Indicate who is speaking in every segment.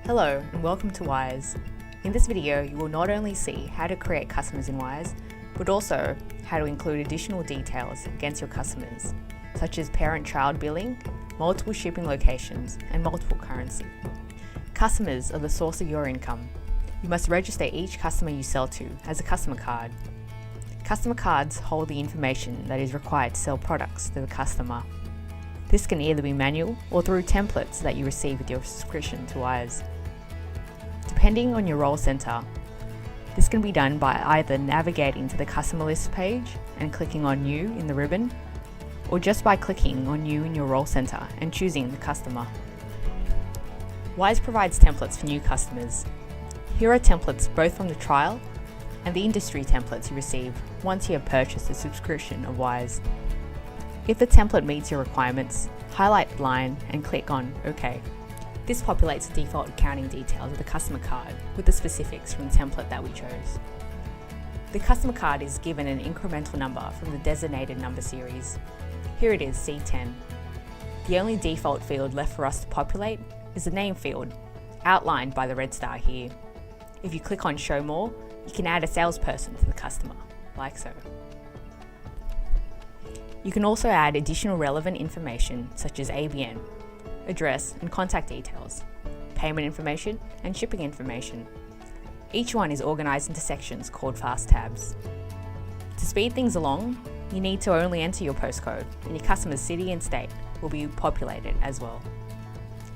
Speaker 1: Hello and welcome to Wiise. In this video, you will not only see how to create customers in Wiise, but also how to include additional details against your customers, such as parent-child billing, multiple shipping locations, and multiple currency. Customers are the source of your income. You must register each customer you sell to as a customer card. Customer cards hold the information that is required to sell products to the customer. This can either be manual or through templates that you receive with your subscription to Wiise. Depending on your role center, this can be done by either navigating to the customer list page and clicking on New in the ribbon, or just by clicking on New in your role center and choosing the customer. Wiise provides templates for new customers. Here are templates both from the trial and the industry templates you receive once you have purchased a subscription of Wiise. If the template meets your requirements, highlight the line and click on OK. This populates the default accounting details of the customer card with the specifics from the template that we chose. The customer card is given an incremental number from the designated number series. Here it is, C10. The only default field left for us to populate is the name field, outlined by the red star here. If you click on Show More, you can add a salesperson to the customer, like so. You can also add additional relevant information such as ABN, address and contact details, payment information and shipping information. Each one is organised into sections called fast tabs. To speed things along, you need to only enter your postcode and your customer's city and state will be populated as well.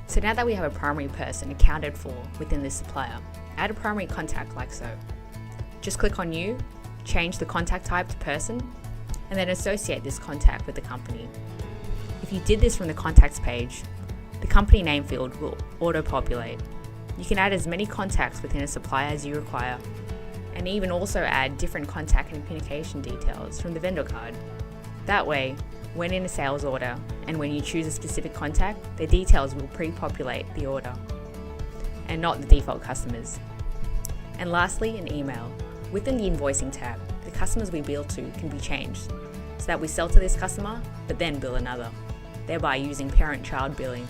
Speaker 1: So now that we have a primary person accounted for within this supplier, add a primary contact like so. Just click on New, change the contact type to person, and then associate this contact with the company. If you did this from the contacts page, the company name field will auto-populate. You can add as many contacts within a supplier as you require, and even also add different contact and communication details from the vendor card. That way, when in a sales order and when you choose a specific contact, the details will pre-populate the order and not the default customers. And lastly, an email. Within the Invoicing tab, the customers we bill to can be changed so that we sell to this customer but then bill another, thereby using parent-child billing.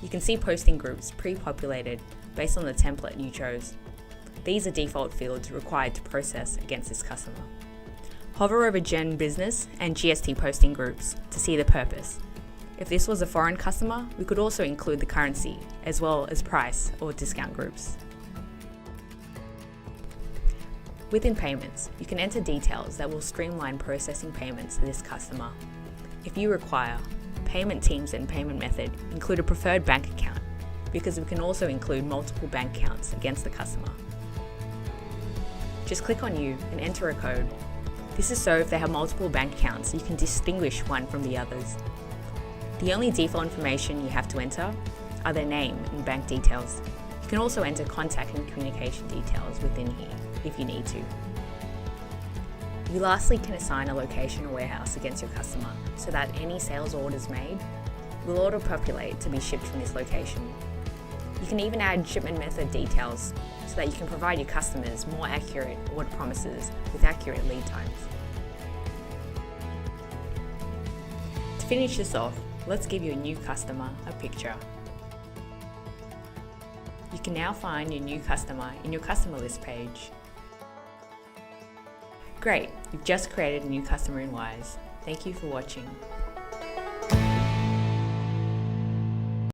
Speaker 1: You can see posting groups pre-populated based on the template you chose. These are default fields required to process against this customer. Hover over Gen Business and GST posting groups to see the purpose. If this was a foreign customer, we could also include the currency as well as price or discount groups. Within payments, you can enter details that will streamline processing payments to this customer. If you require, payment teams and payment method include a preferred bank account because we can also include multiple bank accounts against the customer. Just click on New and enter a code. This is so if they have multiple bank accounts, you can distinguish one from the others. The only default information you have to enter are their name and bank details. You can also enter contact and communication details within here if you need to. You lastly can assign a location or warehouse against your customer so that any sales orders made will auto-populate to be shipped from this location. You can even add shipment method details so that you can provide your customers more accurate order promises with accurate lead times. To finish this off, let's give your new customer a picture. You can now find your new customer in your customer list page. Great, you've just created a new customer in Wiise. Thank you for watching.